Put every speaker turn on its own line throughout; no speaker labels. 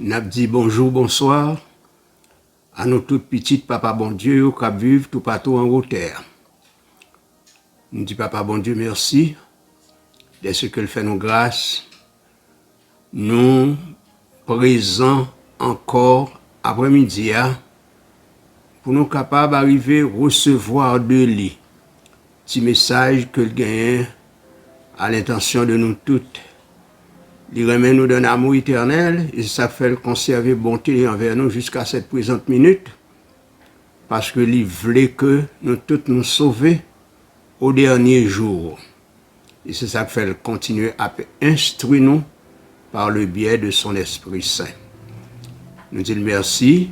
N'a dit bonjour, bonsoir à nos toutes petites papa bon Dieu qui vivent tout partout en haute terre. Nous dit papa bon Dieu merci de ce qu'il fait nous grâce. Nous présents encore après-midi pour nous capables d'arriver à recevoir de lui petit message que le gagne à l'intention de nous toutes. Il remet nous d'un amour éternel et ça fait le conserver bonté envers nous jusqu'à cette présente minute parce que il voulait que nous toutes nous sauver au dernier jour. Et c'est ça qui fait le continuer à instruire nous par le biais de son Esprit Saint. Nous disons merci,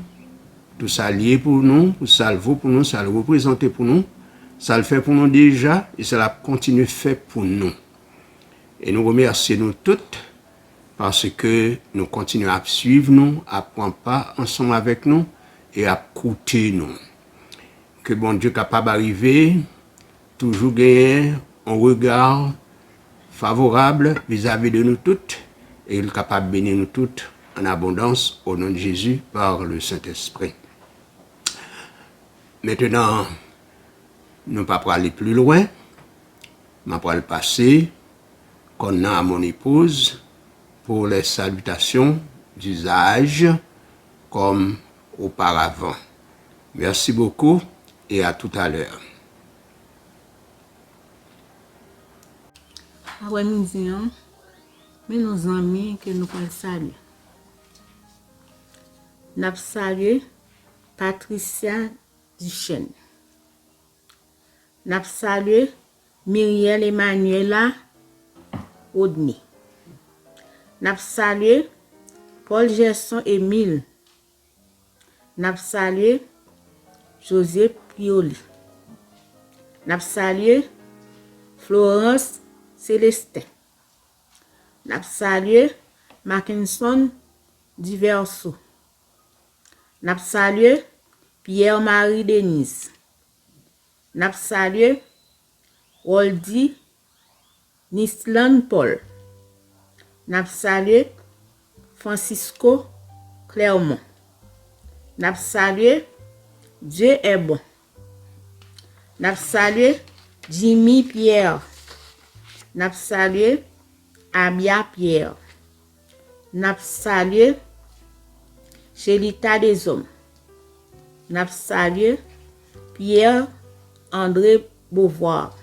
tout ça lié pour nous, tout ça le vaut pour nous, ça le représente pour nous, ça le fait pour nous déjà et ça la continue fait pour nous. Et nous remercions nous toutes parce que nous continuons à suivre nous, à prendre part ensemble avec nous et à écouter nous. Que bon Dieu capable d'arriver, toujours gagner un regard favorable vis-à-vis de nous toutes et il est capable de bénir nous toutes en abondance au nom de Jésus par le Saint-Esprit. Maintenant, nous ne pouvons pas aller plus loin, mais pour le passer, qu'on a à mon épouse, pour les salutations d'usage comme auparavant. Merci beaucoup et à tout à l'heure.
Après-midi, mais nos amis que nous pouvons saluer. Nous saluons Patricia Duchesne. Nous saluons Myriel Emmanuela Odni. Nous saluons Paul Gerson Émile. Nous saluons José Pioli. Nous saluons Florence Célestin. Nous saluons Mackinson Diverso. Nous saluons Pierre-Marie Denise. Nous saluons Oldi Nislan Paul. Nous saluons Francisco Clermont. Nous saluons Dieu est bon. Nous saluons Jimmy Pierre. Nous saluons Abia Pierre. Nous saluons Chelita des Hommes. Nous saluons Pierre André Beauvoir.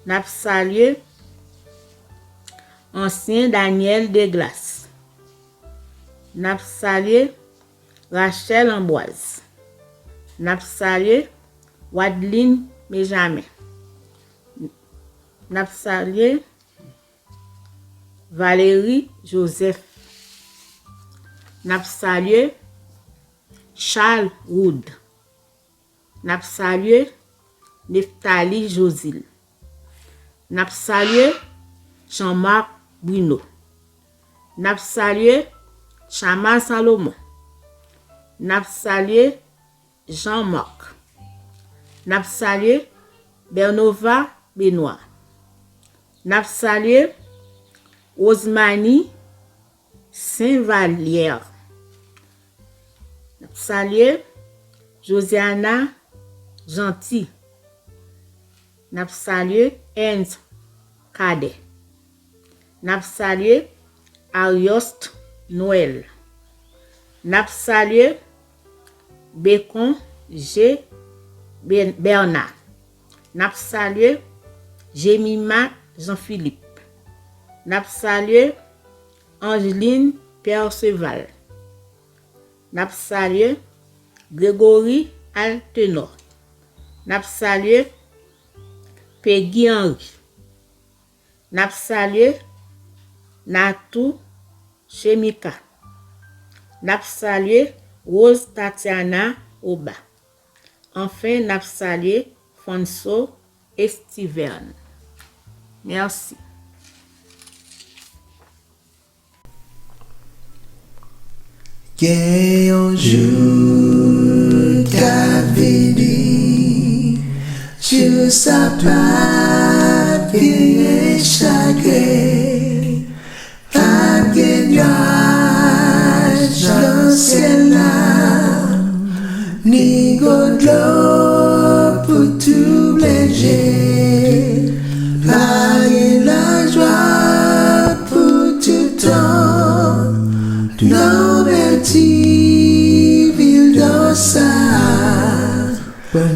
Nous saluons Ancien Daniel Desglaces. Nous saluons Rachel Amboise. Nous saluons Wadeline Benjamin. Nous saluons Valérie Joseph. Nous saluons Charles Wood. Nous saluons Neftali Josil. Nous saluons Jean-Marc Bruno. Nous saluons Chama Salomon. Nous saluons Jean-Marc. Nous saluons Bernova Benoît. Nous saluons Osmani Saint-Vallière. Nous saluons Josiana Gentil. Nous saluons Ernst Cadet. Nous saluons Arioste Noël. Nous saluons Bécon G. Bernard. Nous saluons Jemima Jean-Philippe. Nous saluons Angeline Perceval. Nous saluons Grégory Altenor. Nous saluons Peggy Henry. Nous saluons Natou Chemika. Nous saluons Rose Tatiana Oba. Enfin, nous saluons Fonso Estiverne. Merci.
Que un jour qu'avait dit, je savais que chagrin, pas que qui gonne l'eau pour tout léger, payer la joie pour tout temps, non merci, ville dans ça,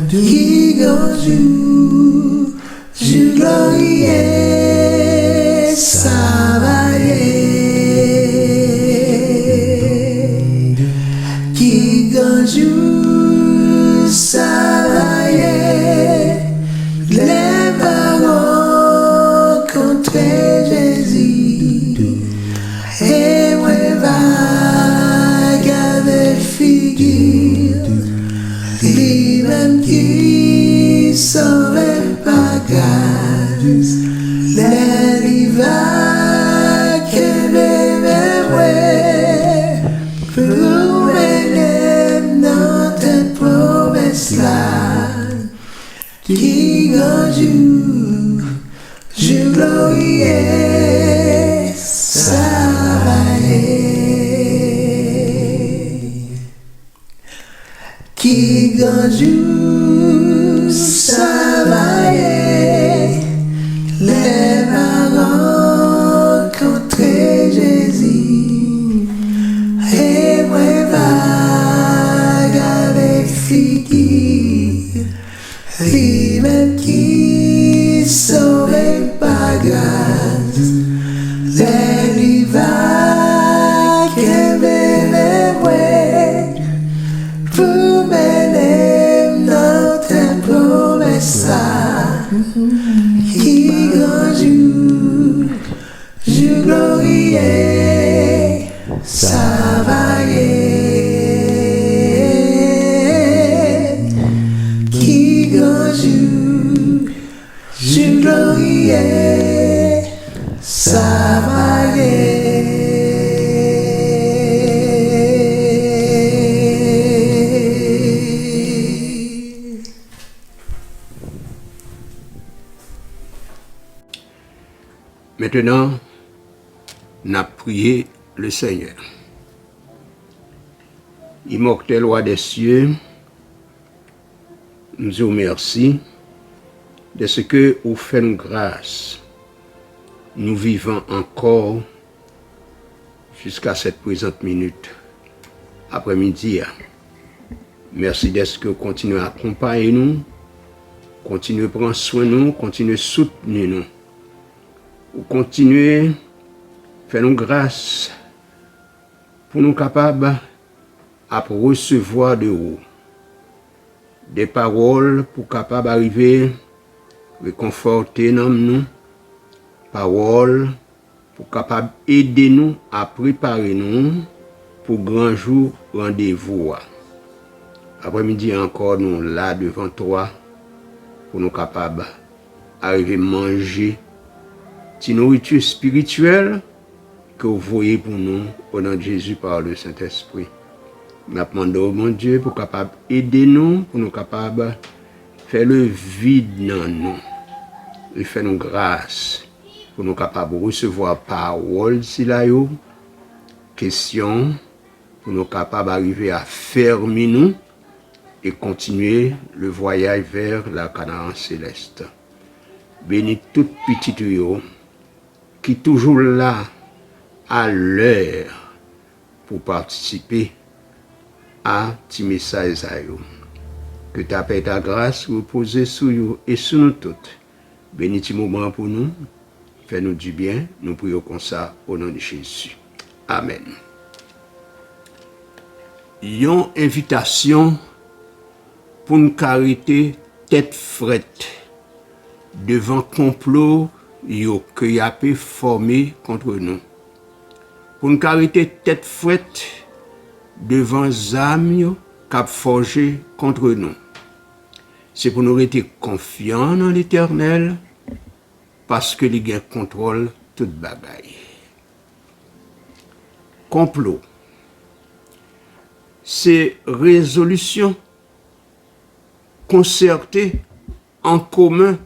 qui gonne joue glorieux, ça va qui gonne joue, ça va les parents contre Jésus, et moi vague avec figure, lui-même qui sauve pas grâce, les rivages que les ouais, pour mener dans tes promesses là, qui gagne, je glorieux, ça va qui gagne, ça va les marrons contre Jésus, et moi vague avec figure, lui-même qui sauve pas grâce, les rivages que bébé ouais, pour mener notre promesse qui grand jour, jour glorieux, ça va qui grand jour, jour glorieux, ça va
Maintenant, n'a prié le Seigneur. Immortel roi des cieux, nous vous remercions de ce que vous faites grâce. Nous vivons encore jusqu'à cette présente minute, après-midi. Merci de ce que vous continuez à accompagner nous, continuez à prendre soin de nous, continuez à soutenir nous. Vous continuez à faire nous grâce pour nous capables à recevoir de vous des paroles pour capables d'arriver réconforter nous, paroles pour capables aider nous à préparer nous pour grand jour rendez-vous. Après-midi encore nous là devant toi pour nous capables d'arriver manger la nourriture spirituelle que vous voyez pour nous au nom de Jésus par le Saint-Esprit. Nous demandons, mon Dieu, pour capable aider nous, pour nous capables faire le vide dans nous, et faire nous grâce, pour nous capables de recevoir parole si là yo, question, pour nous capables d'arriver à fermer nous et continuer le voyage vers la Canaan céleste. Bénis toute petite yo, qui est toujours là à l'heure pour participer à ce message. Que ta paix et ta grâce reposent sur vous et sur nous toutes. Bénis ce moment pour nous, fais-nous du bien, nous prions comme ça au nom de Jésus. Amen. Une invitation pour nous arrêter tête frette devant complot que y a pu former contre nous. Pour nous arrêter tête frette devant âmes qu'a forgé contre nous. C'est pour nous rester confiants dans l'Éternel parce que il contrôle toute bagaille. Complot. C'est résolution concertée en commun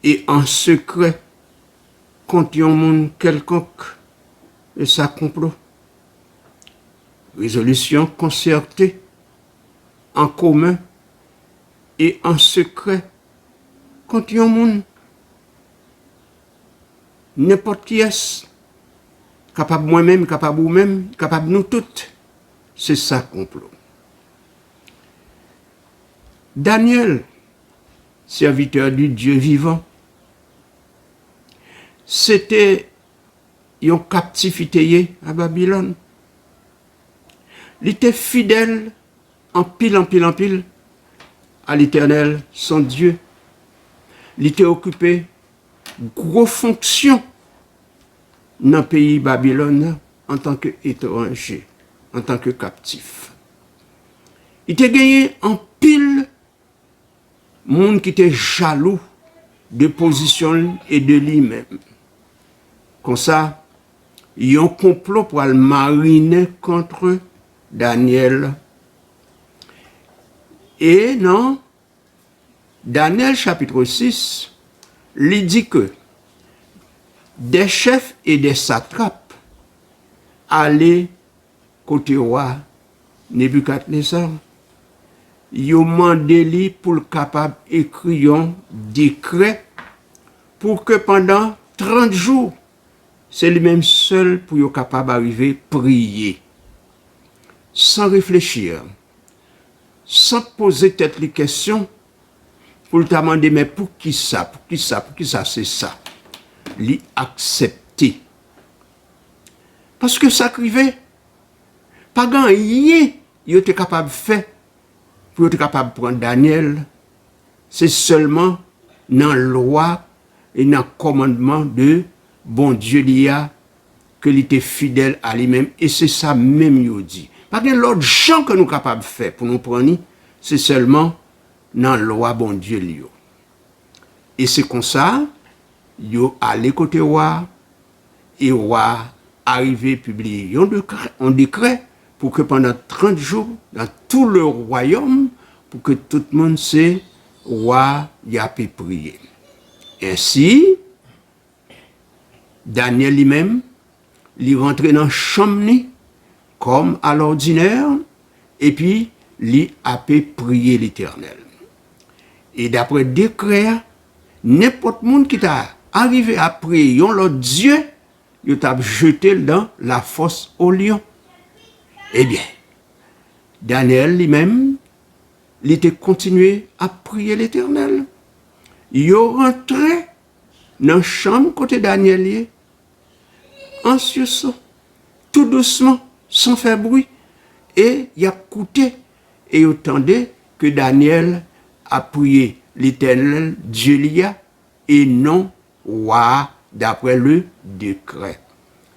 et en secret contre un monde quelconque et ça complot. Résolution concertée en commun et en secret contre un monde. N'importe qui est capable moi-même, capable vous-même, capable nous toutes. C'est ça complot. Daniel, serviteur du Dieu vivant, c'était une captivité à Babylone. Il était fidèle en pile à l'Éternel, son Dieu. Il était occupé de grosses fonctions dans le pays Babylone en tant qu'étranger, en tant que captif. Il était gagné en pile monde qui était jaloux de position et de lui-même. Comme ça, il y a un complot pour le mariner contre Daniel. Et non, Daniel chapitre 6, il dit que des chefs et des satrapes allaient côté roi Nebuchadnezzar. Ils ont demandé pour le capable d'écrire un décret pour que pendant 30 jours, c'est lui-même seul pour être capable d'arriver à prier. Sans réfléchir, sans poser tête les questions, pour le demander, mais pour qui ça, c'est ça. L'y accepter. Parce que ça arrivait, pas grand rien, il était capable de faire pour être capable de prendre Daniel. C'est seulement dans la loi et dans le commandement de bon Dieu l'IA que il était fidèle à lui-même. Et c'est ça même il dit. Pas que l'autre gens que nous sommes capables de faire pour nous prendre, c'est seulement dans la loi bon Dieu l'IA. Et c'est comme ça, yo allé côté roi, et roi arrivé publier un décret pour que pendant 30 jours, dans tout le royaume, pour que tout le monde sait, roi y a pu prier. Ainsi, Daniel lui-même, il rentre dans la chambre comme à l'ordinaire, et puis il a pu prier l'Éternel. Et d'après décret, n'importe monde qui t'a arrivé à prier l'autre Dieu, il t'a jeté dans la fosse au lion. Eh bien, Daniel lui-même, il était continué à prier l'Éternel. Il rentré dans la chambre côté Daniel, en sursaut, tout doucement, sans faire bruit, et il a écouté et il attendait que Daniel a prié l'Éternel Dieu l'IA et non roi d'après le décret.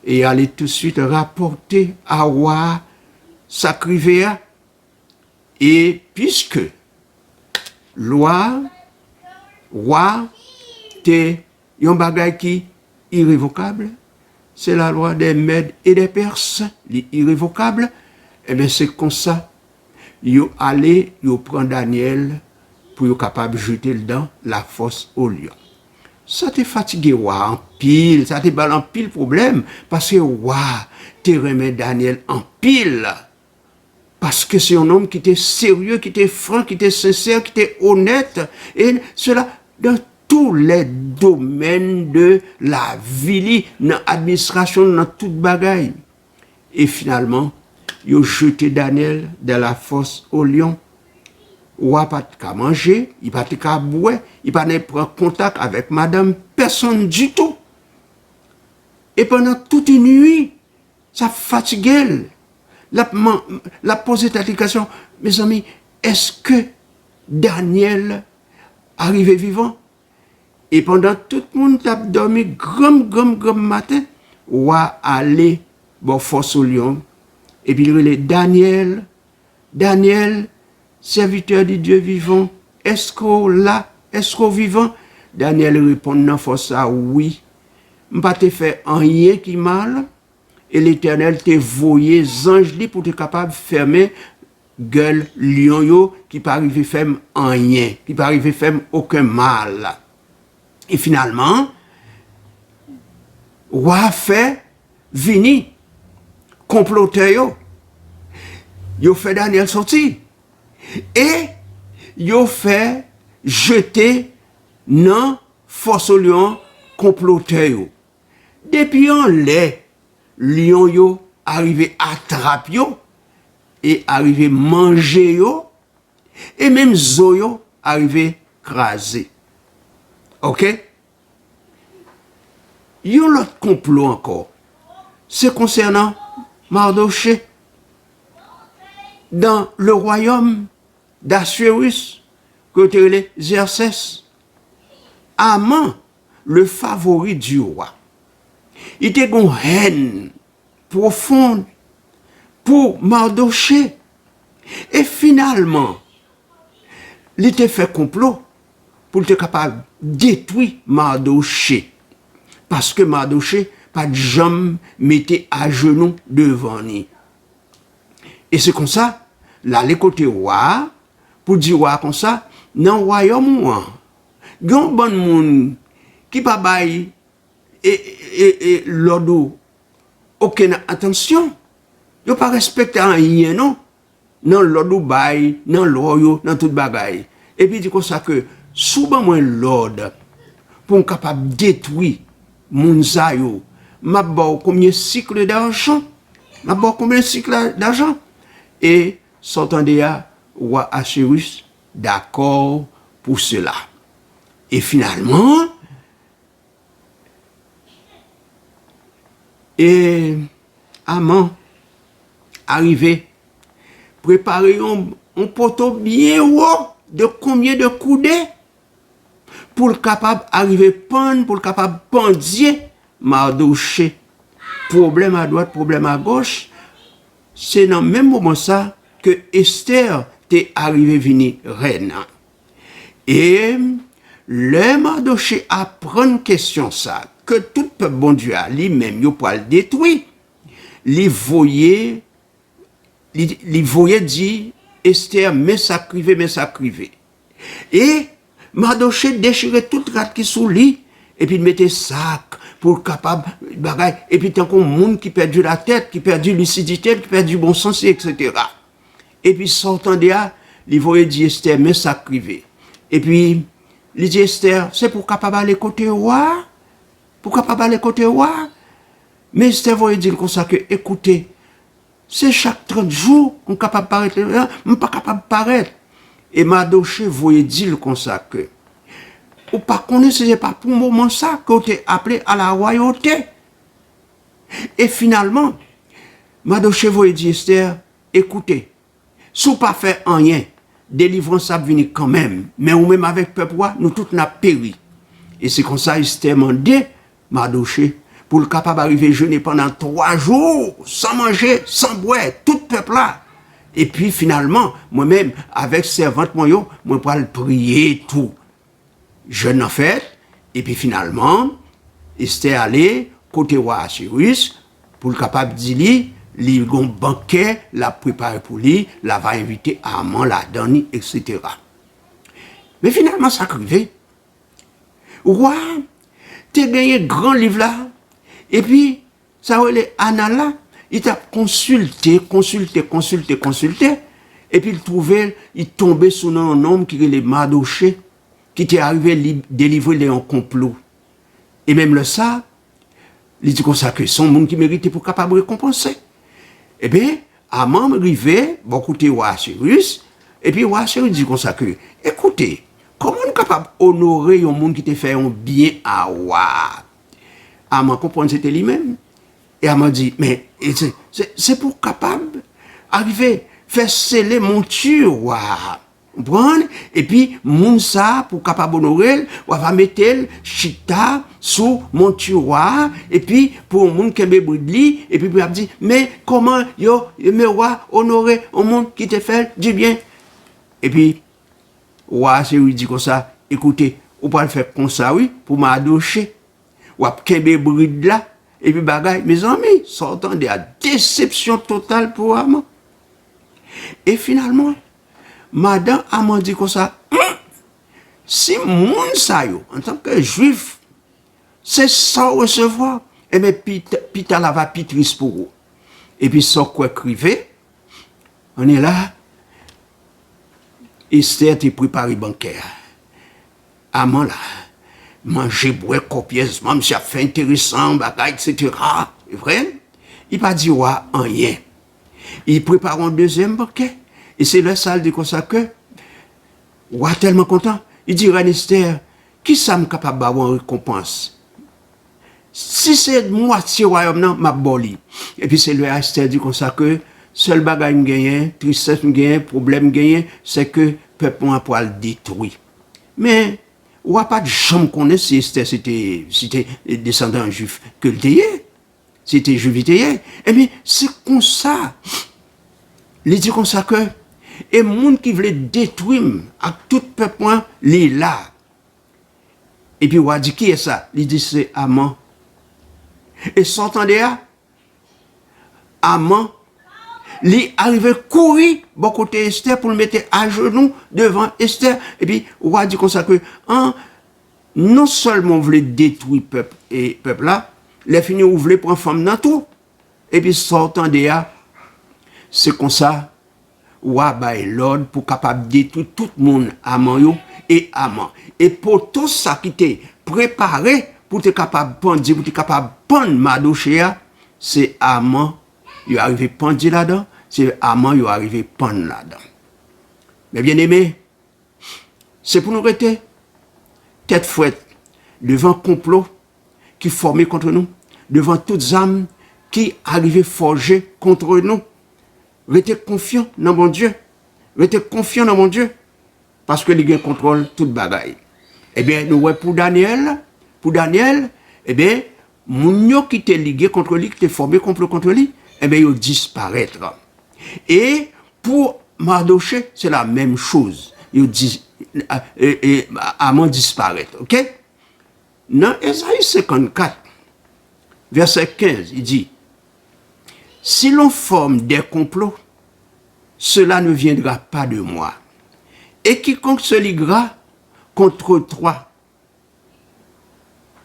Et il allait tout de suite rapporter à roi sacrifié. Et puisque roi t'es un bagage qui irrévocable, c'est la loi des Mèdes et des Perses, irrévocable, et bien c'est comme ça, ils allaient, ils prennent Daniel pour être capable de jeter dans la fosse au lion. Ça te fatigué, en pile, ça te balle en pile problème, parce que, te remet Daniel en pile. Parce que c'est un homme qui était sérieux, qui était franc, qui était sincère, qui était honnête, et cela dans tous les domaines de la vie, dans l'administration, dans toute bagaille. Et finalement, ils ont jeté Daniel dans la fosse au lion. Roi pas qu'à manger, il pas qu'à boire, il pas prendre contact avec madame, personne du tout. Et pendant toute une nuit, ça fatiguait. La posé la question, mes amis, est-ce que Daniel arrivait vivant? Et pendant tout le monde a dormi, grand matin, roi allait, bon, force au lion, et puis il dit, Daniel, serviteur du Dieu vivant, est-ce qu'on là, est-ce qu'on vivant? Daniel répond non, force ça, oui. M'pas te fait rien qui mal, et l'Éternel te voyé ange pour te capable de fermer gueule lion yo qui pas arriver faire rien, qui pas arriver faire aucun mal. Et finalement, roi fait venir comploter yo fait Daniel sortir. et yo fait jeter nan force lion comploteur yo. Depuis en les lion yo arrivé attrape yo et arrivé manger yo et même zo yo arrivé craser. OK? Yon l'autre complot encore. C'est concernant Mardoché. Dans le royaume d'Assuérus, côté les Xerxès, Haman, le favori du roi, il était une haine profonde pour Mardoché. Et finalement, il était fait complot pour être capable de détruire Mardoché. Parce que Mardoché, pas de jambe, mettait à genoux devant lui. Et c'est comme ça, là, les côtés roi, pour dire roi comme ça, dans le royaume, il y a un bon monde qui pas bail et l'ordre, aucune attention. Il pas respecté rien, non? Dans l'ordre bail, dans l'oyo, dans toute bagaille. Et puis, il dit comme ça que, souvent, moi, l'ordre, pour être capable de détruire moun sa yo, m'a bon combien cycle d'argent, m'a bon combien cycle d'argent, et s'entendait à roi Assuérus d'accord pour cela. Et finalement, et Haman arrivé, préparer un poteau bien haut de combien de coudées pour le capable arriver pendre, pour le capable pendier Mardoché. Problème à droite, problème à gauche. C'est dans le même moment ça que Esther t'est arrivé venir reine. Et le Mardoché apprend une question ça, que tout peuple bon Dieu a lui-même, il peut le détruire. Il voyait dire, Esther, mais ça crivé. Et Mardoché déchirait toute rate qui sous lit, et puis il mettait sac pour capable bagaille, et puis tant qu'on monde qui perdu la tête, qui perdu lucidité, qui perdu bon sens, etc. Et puis sortant de là, il voyait dire Esther, mais ça privé. Et puis il dit Esther, c'est pour capable aller côté roi, pour capable aller côté roi. Mais Esther voyait dire comme ça que, écoutez, c'est chaque 30 jours qu'on est capable de paraître, on n'est pas capable de paraître. Et Mardoché voyait dire comme ça que, ou pas connaître, ce n'est pas pour le moment ça que tu es appelé à la royauté. Et finalement, Mardoché voyait dire Esther, écoutez, si vous pas fait rien, délivrance a venu quand même, mais ou même avec peuple, nous tous n'a péri. Et c'est comme ça Esther m'a dit, Mardoché, pour le capable d'arriver jeûner pendant 3 jours, sans manger, sans boire, tout peuple là. Et puis finalement, moi-même, avec servante, moi, pour le prier tout. Jeûne en fait, et puis finalement, Esther allé côté roi Assuérus, pour le capable de dire, il y a un banquet, la préparé pour lui, la va inviter à Haman, la donner, etc. Mais finalement, ça arrivé. Roi, tu as gagné un grand livre là, et puis, ça les Anna il t'a consulté, et puis il tombait sous un homme qui est les Mardoché, qui était arrivé à délivrer un complot. Et même le ça, il dit comme ça que son monde qui méritait pour capable de récompenser. Eh bien, Haman arrivé, beaucoup de roi Assuérus, et puis roi Assuérus dit comme ça que, écoutez, comment on est capable d'honorer un monde qui te fait un bien à roi? Haman comprend c'était lui-même. Et Haman dit, mais c'est pour capable arriver, faire sceller mon tueur, roi. Et puis, moun sa, pour capable honorer, on va mettre chita sous mon tueur, et puis, pour moun kembe bridli, et puis, il dit, mais comment yo, me roi, honorer un monde qui te fait du bien? Et puis, roi, c'est lui dit comme ça, écoutez, on peut le faire comme ça, oui, pour m'adocher. Ou à kembe brid là, et puis bagaille, mes amis, sortant de la déception totale pour Haman. Et finalement, Madame Haman dit comme ça, si moun sa yo, en tant que juif, c'est sans recevoir, et bien, pita la va pitris pour vous. Et puis, sans quoi criver, on est là, Esther t'a préparé bancaire. Amant là, manger, boire copieusement, monsieur a fait intéressant, bagaille, etc. Vrai? Il pas dit ouais, rien. Il prépare un deuxième banquet. Et c'est là ça, il dit comme ça que, ouais, tellement content. Il dit, Reine Esther, qui ça me capable d'avoir une récompense? Si c'est moitié royaume, non, ma boli. Et puis c'est le Esther dit comme ça que, seul bagage gagné, tristesse gagné, problème gagné, c'est que peuple a pour le détruire. Mais, ou pas de jambe connaître si Esther c'était descendant juif que le théier. C'était juif théier. Eh bien, c'est comme ça. Il dit comme ça que, et monde qui voulait détruire à tout peuple, les là. Et puis, on dit qui est ça? Il dit c'est Aman. Et s'entendez à Aman, il arrivait courir bon côté Esther pour le mettre à genoux devant Esther. Et puis, on dit comme ça que, non seulement voulait détruire peuple et peuple là, les finis ou voulait prendre femme dans tout. Et puis, s'entendez à, c'est comme ça. Ou l'ordre pour capable détruire tout le monde Aman et Aman. Et pour tout ça qui était préparé pour être capable de prendre, pour être capable de prendre Mardochée, c'est Aman, il est arrivé prendre là-dedans, c'est Aman, il est arrivé prendre là-dedans. Mais bien aimé, c'est pour nous rester tête fouette devant complot qui formait contre nous, devant toutes âmes qui arrivaient forger contre nous. Restez confiant dans mon Dieu. Restez confiant dans mon Dieu. Parce que il contrôle toute bagaille. Eh bien, nous voyons pour Daniel, eh bien, moun qui était ligué contre lui, qui était formé complot contre lui, eh bien, il disparaître. Et pour Mardochée, c'est la même chose. Il dit, Aman disparaître. Ok? Dans Ésaïe 54, verset 15, il dit, si l'on forme des complots, cela ne viendra pas de moi. Et quiconque se liguera contre toi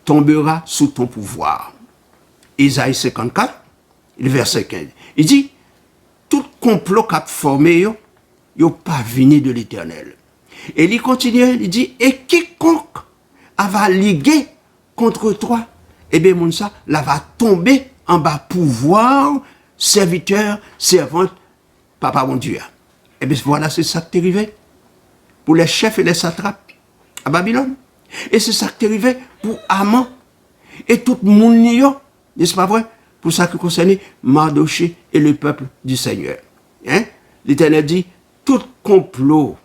tombera sous ton pouvoir. Ésaïe 54, le verset 15. Il dit, tout complot qu'a formé, yo pas venu de l'Éternel. Et il continue, il dit, et quiconque va liguer contre toi, eh bien, mon ça, là va tomber en bas pouvoir, serviteur, servante, papa mon Dieu. Et bien voilà, c'est ça qui est arrivé pour les chefs et les satrapes à Babylone. Et c'est ça qui est arrivé pour Aman et tout le monde, n'est-ce pas vrai? Pour ça qui concerne Mardochée et le peuple du Seigneur. Hein? L'Éternel dit, tout complot,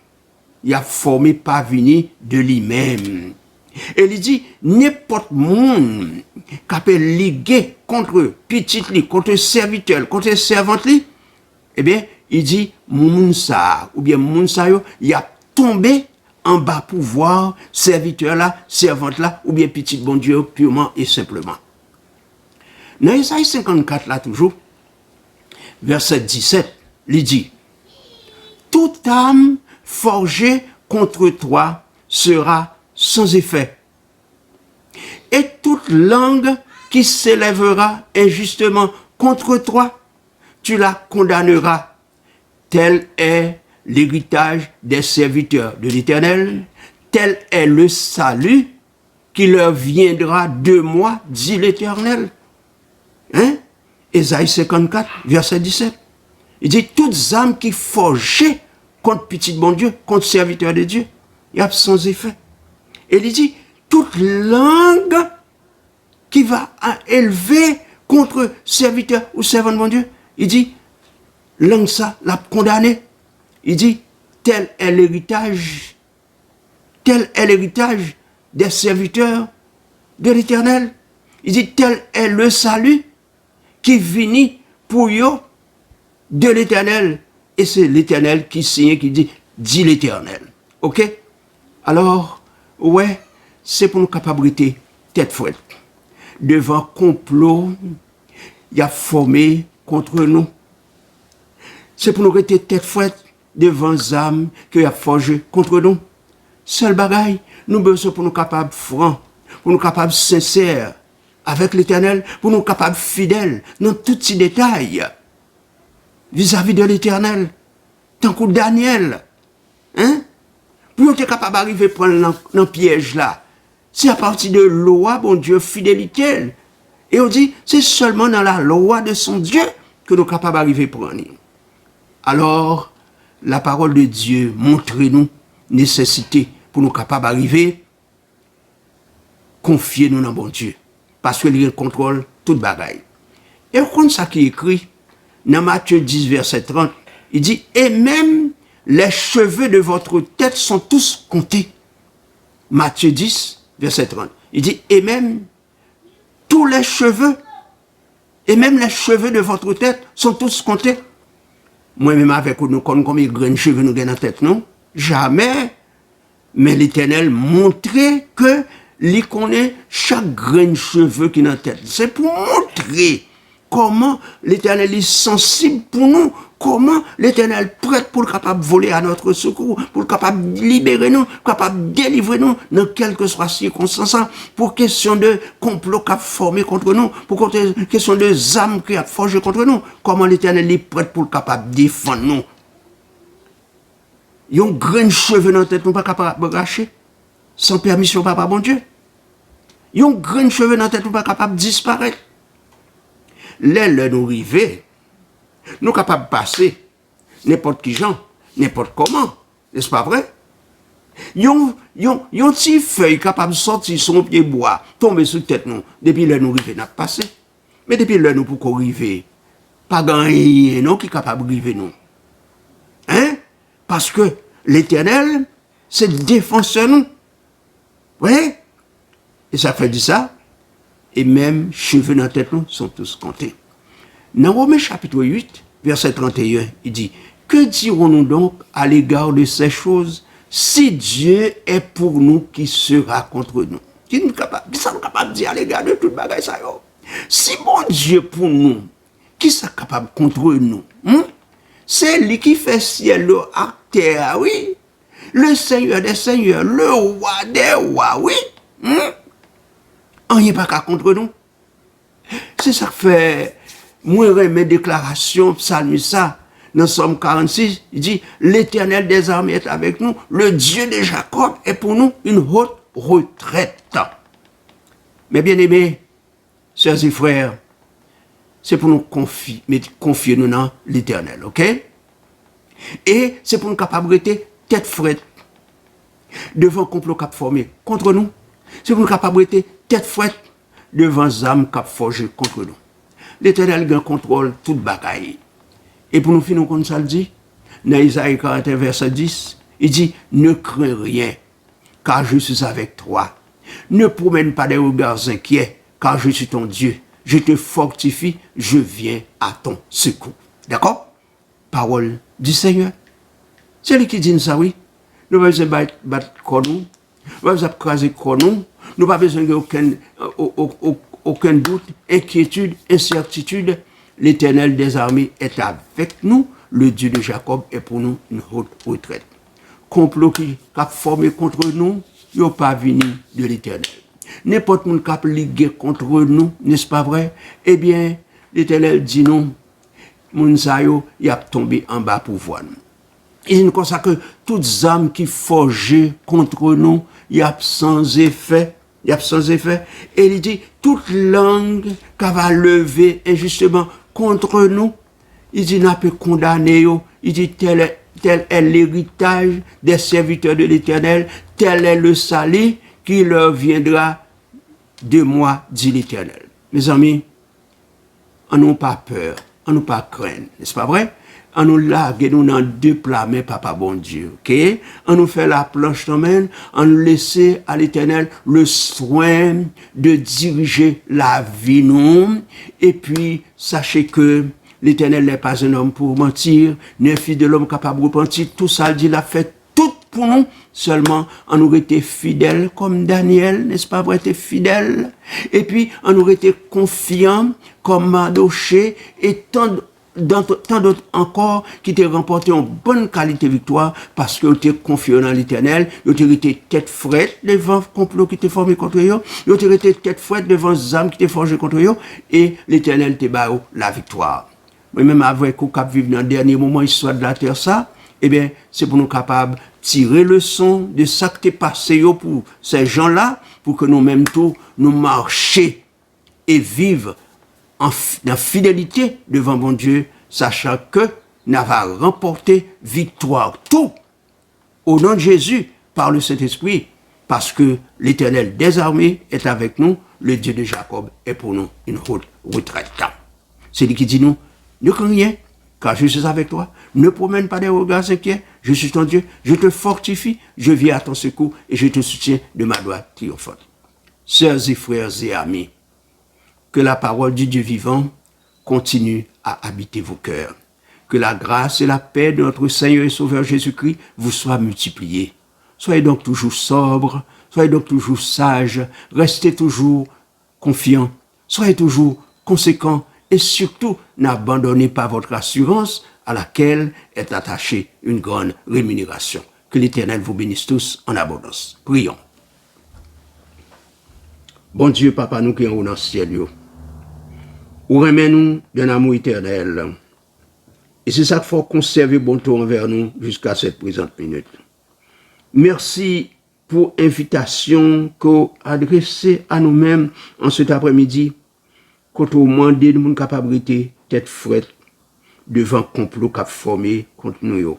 il a formé pas venu de lui-même. Et il dit, n'importe monde qui peut liguer contre petit li, contre serviteur, contre servante li, eh bien, il dit, moun sa, ou bien moun sa yo, il a tombé en bas pouvoir, serviteur là, servante là, ou bien petit bon Dieu, purement et simplement. Dans Isaïe 54 là toujours, verset 17, il dit, toute âme forgée contre toi sera sans effet. Et toute langue qui s'élèvera injustement contre toi, tu la condamneras. Tel est l'héritage des serviteurs de l'Éternel, tel est le salut qui leur viendra de moi, dit l'Éternel. Hein? Ésaïe 54, verset 17. Il dit, toutes âmes qui forgées contre petit bon Dieu, contre serviteur de Dieu, il y a sans effet. Et il dit, toute langue qui va élever contre serviteur ou servant de mon Dieu, il dit, langue ça, l'a condamné. Il dit, tel est l'héritage des serviteurs de l'Éternel. Il dit, tel est le salut qui vient pour eux de l'Éternel. Et c'est l'Éternel qui signe, qui dit l'Éternel. Ok? Alors, ouais, c'est pour nos capacités tête fouette. Devant complot, il y a formé contre nous. C'est pour nous rester tête fouette devant âmes qu'il y a forgé contre nous. Seul bagaille, nous besoin pour nous capables francs, pour nous capables sincères avec l'Éternel, pour nous capables fidèles dans tous ces détails vis-à-vis de l'Éternel. Tant que Daniel, hein? pour être capable d'arriver à prendre dans le piège là. C'est à partir de loi, bon Dieu, fidélité. Et on dit, c'est seulement dans la loi de son Dieu que nous sommes capables d'arriver à prendre. Alors, la parole de Dieu montre-nous nécessité pour nous capables d'arriver, confier nous dans bon Dieu. Parce qu'il contrôle toute bagaille. Et on ça qui est écrit dans Matthieu 10, verset 30, il dit, et même les cheveux de votre tête sont tous comptés. Matthieu 10, verset 30. Il dit, et même tous les cheveux, et même les cheveux de votre tête sont tous comptés. Moi-même avec nous, combien de grains de cheveux nous avons dans la tête, non? Jamais. Mais l'Éternel montrait que il connaît chaque grain de cheveux qui est dans la tête. C'est pour montrer comment l'Éternel est sensible pour nous, comment l'Éternel est prêt pour le capable de voler à notre secours, pour le capable de libérer nous, capable de délivrer nous dans quelles que soient les circonstances, pour question de complot qui a formé contre nous, pour question de âmes qui a forgé contre nous, comment l'Éternel est prêt pour le capable de défendre nous. Il y a un grain de cheveux dans la tête, nous pas capable de racher, sans permission, papa, bon Dieu. Il y a un grain de cheveux dans la tête, nous pas capable de disparaître. Les nous river, nous capables de passer n'importe qui gens, n'importe comment, n'est-ce pas vrai? Yon petit feuille capable de sortir son pied bois, tomber sur la tête nous, depuis le nous river n'a passé. Mais depuis le nous pour qu'on river, pas gagner non qui est capable de river nous. Hein? Parce que l'Éternel, c'est le défenseur nous. Oui? Et ça fait dire ça. Et même cheveux dans la tête nous sont tous comptés. Dans Romains chapitre 8, verset 31, il dit, que dirons-nous donc à l'égard de ces choses, si Dieu est pour nous, qui sera contre nous? Qui sommes capables de dire à l'égard de toute bagaille ça? Si bon Dieu pour nous, qui sera capable contre nous? C'est lui qui fait ciel, le terre, oui. Le Seigneur des seigneurs, le roi des rois, oui. On n'y est pas qu'à contre nous. C'est ça que fait, moi, mes déclarations, psalmiste ça, dans Somme 46, il dit, l'Éternel des armées est avec nous, le Dieu de Jacob est pour nous une haute retraite. Mais bien aimés, sœurs et frères, c'est pour nous confier nous dans l'Éternel, ok? Et c'est pour nous capables de rester tête frette devant le complot qui a formé contre nous. C'est pour nous capables de rester tête frette devant les âmes qui a forgé contre nous. L'Éternel a contrôle toute bagaille. Et pour nous finir comme ça le dit, dans Isaïe 41, verset 10, il dit, ne crains rien, car je suis avec toi. Ne promène pas des regards inquiets, car je suis ton Dieu. Je te fortifie, je viens à ton secours. D'accord? Parole du Seigneur. C'est lui qui dit ça, oui. Nous ne pouvons pas battre nous, nous ne pouvons pas craser nous, nous n'avons pas besoin aucun doute, inquiétude, incertitude. L'Éternel des armées est avec nous, le Dieu de Jacob est pour nous une haute retraite. Complot qui a formé contre nous, il n'a pas venu de l'Éternel. N'importe qui qui a ligué contre nous, n'est-ce pas vrai? Eh bien, l'Éternel dit non, Mounsayo, il a tombé en bas pour voir nous. Il dit comme ça que toutes âmes qui forgent contre nous, il y a sans effet. Il y a sans effet. Et il dit, toute langue qui va lever injustement contre nous, il dit, n'a pas condamné. Il dit, tel est l'héritage des serviteurs de l'Éternel, tel est le salut qui leur viendra de moi, dit l'Éternel. Mes amis, on n'a pas peur, on n'a pas crainte, n'est-ce pas vrai? On nous largue, nous dans deux plats, mais papa bon Dieu, ok? On nous fait la planche dans main, on nous laisse à l'Éternel le soin de diriger la vie, nous. Et puis, sachez que l'Éternel n'est pas un homme pour mentir, ni un fils de l'homme capable de repentir. Tout ça, il dit, l'a fait tout pour nous. Seulement, on aurait été fidèle comme Daniel, n'est-ce pas vrai, été fidèle. Et puis, on aurait été confiant comme Mardoché et tant d'autres encore qui t'ont remporté une bonne qualité de victoire parce que tu es confiant dans l'Éternel, tu as été tête frette devant le complot qui t'est formé contre eux, tu as été tête frette devant les âmes qui t'ont forgé contre eux, et l'Éternel t'a donné la victoire. Moi-même, avec vous qui vivons dans le dernier moment, histoire de la terre, ça, eh bien, c'est pour nous capables de tirer leçon de ça qui est passé pour ces gens-là, pour que nous-mêmes tous, nous marchions et vivre en fidélité devant mon Dieu, sachant que nous avons remporté victoire. Tout au nom de Jésus, par le Saint-Esprit, parce que l'Éternel des armées est avec nous, le Dieu de Jacob est pour nous une haute retraite. C'est lui qui dit nous, ne crains rien, car je suis avec toi. Ne promène pas des regards inquiets, je suis ton Dieu, je te fortifie, je viens à ton secours et je te soutiens de ma droite triomphante. Sœurs et frères et amis, que la parole du Dieu vivant continue à habiter vos cœurs. Que la grâce et la paix de notre Seigneur et Sauveur Jésus-Christ vous soient multipliées. Soyez donc toujours sobres, soyez donc toujours sages, restez toujours confiants, soyez toujours conséquents et surtout n'abandonnez pas votre assurance à laquelle est attachée une grande rémunération. Que l'Éternel vous bénisse tous en abondance. Prions. Bon Dieu, Papa, nous qui sommes dans le ciel, ou remet-nous d'un amour éternel. Et c'est ça qu'il faut conserver bon temps envers nous jusqu'à cette présente minute. Merci pour l'invitation qu'on a adressée à nous-mêmes en cet après-midi, quand on demande de nous capacité tête frette devant le complot qu'a formé contre nous.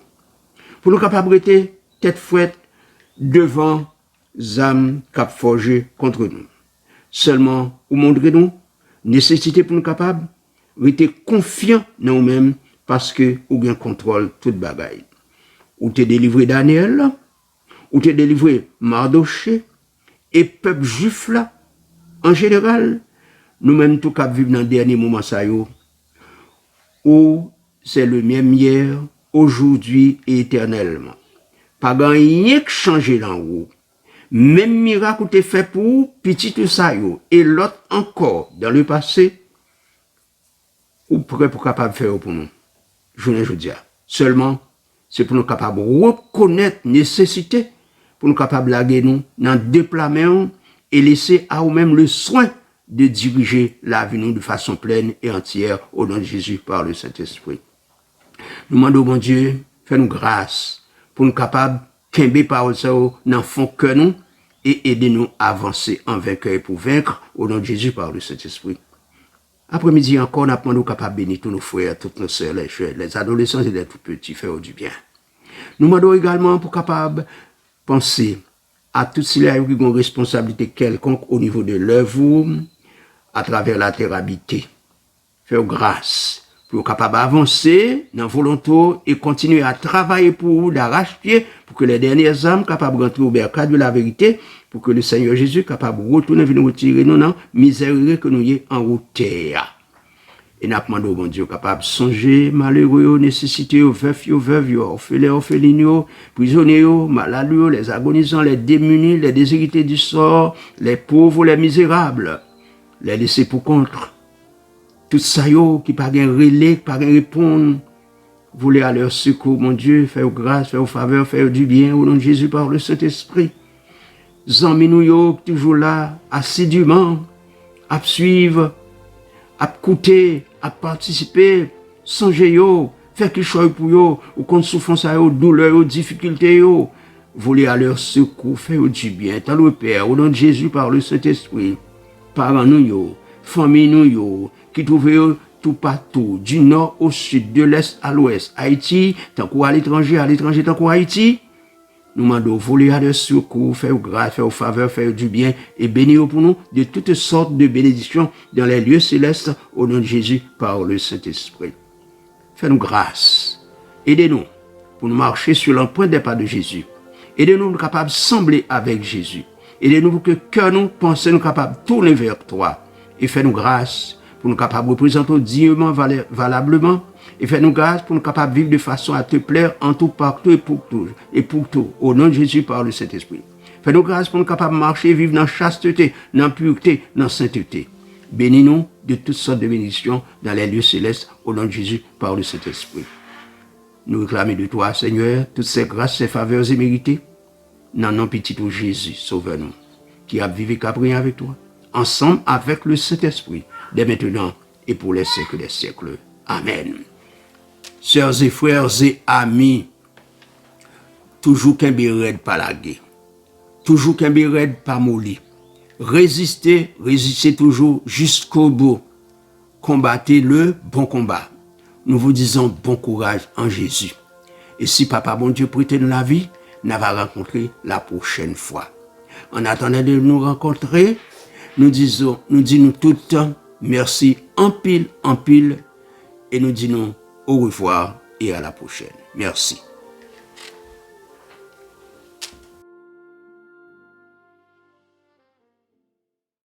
Pour nous capacité tête frette devant les âmes qu'a forgé contre nous. Seulement, ou montrez-nous nécessité pour nous capables, rester confiants dans nous-mêmes parce que ou bien contrôle toute bagaille. Ou t'es délivré Daniel, ou t'es délivré Mardoché, et peuple juif là, en général, nous-mêmes tout cap vivre dans le dernier moment ça yo, où c'est le même hier, aujourd'hui et éternellement. Pas rien que changer dans haut. Même miracle t'es fait pour petit tout ça yo, et l'autre encore dans le passé, ou prêt pour capable faire pour nous. Je ne dis pas. Seulement, c'est pour nous capables de reconnaître nécessité, pour nous capables de laguer nous dans le déploiement et laisser à nous-mêmes le soin de diriger la vie nous de façon pleine et entière au nom de Jésus par le Saint-Esprit. Nous demandons, mon Dieu, fais-nous grâce pour nous capables de tomber par ça dans le fond que nous et aider nous à avancer en vainqueur et pour vaincre au nom de Jésus par le Saint-Esprit. Après-midi encore, on a demandé capables de bénir tous nos frères, toutes nos sœurs, les adolescents et les tout petits, faire du bien. Nous demandons également pour capables penser à tous ceux qui ont une responsabilité quelconque au niveau de l'œuvre, à travers la terre habitée. Faire grâce pour capable d'avancer dans la volonté et continuer à travailler pour vous, d'arrache-pied, pour que les dernières âmes capables de rentrer au bercail de la vérité, pour que le Seigneur Jésus capable de retourner venir retirer nous dans misère que nous y en route. Et nous demandons, bon Dieu, capable de songer, malheureux, nécessité, veufs, veuves, orphelins, orphelines, prisonniers, malades, les agonisants, les démunis, les déshérités du sort, les pauvres, les misérables, les laissés pour contre. Tout ça, qui pas de relais, pas de répondre, voulez à leur secours, mon Dieu, faire grâce, faire faveur, faire du bien, au nom de Jésus par le Saint-Esprit. Zami nous toujours là, assidûment, à suivre, à écouter, à participer, songer yo, faire quelque chose pour yo, ou contre souffrance yo, douleur yo, difficulté yo, voulez à leur secours, faire du bien, tant le Père, au nom de Jésus par le Saint-Esprit, parents nous yo, famille nous yo, qui trouvent tout partout, du nord au sud, de l'est à l'ouest, Haïti, tant qu'à l'étranger, tant qu'à Haïti, nous demandons voler à leur secours, faire grâce, faire faveur, faire du bien et bénir pour nous de toutes sortes de bénédictions dans les lieux célestes au nom de Jésus par le Saint-Esprit. Fais-nous grâce. Aidez-nous pour nous marcher sur l'empreinte des pas de Jésus. Aidez-nous pour capables de sembler avec Jésus. Aidez-nous pour que cœur nous, pensée nous capables de tourner vers toi. Et fais-nous grâce pour nous capables de représenter dignement, valablement. Et fais-nous grâce pour nous capables de vivre de façon à te plaire en tout, partout et pour tout. Au nom de Jésus par le Saint-Esprit. Fais-nous grâce pour nous capables de marcher, vivre dans chasteté, dans pureté, dans sainteté. Bénis-nous de toutes sortes de bénédictions dans les lieux célestes au nom de Jésus par le Saint-Esprit. Nous réclamons de toi, Seigneur, toutes ces grâces, ces faveurs imméritées. Dans nom petit de Jésus, sauve-nous, qui a vécu et avec toi, ensemble avec le Saint-Esprit, dès maintenant et pour les siècles des siècles. Amen. Sœurs et frères et amis, toujours qu'un red pas lagué. Toujours qu'un red pas molli. Résistez toujours jusqu'au bout. Combattez le bon combat. Nous vous disons bon courage en Jésus. Et si Papa bon Dieu prête nous la vie, nous va rencontrer la prochaine fois. En attendant de nous rencontrer, nous disons tout le temps merci en pile, et nous disons au revoir et à la prochaine. Merci.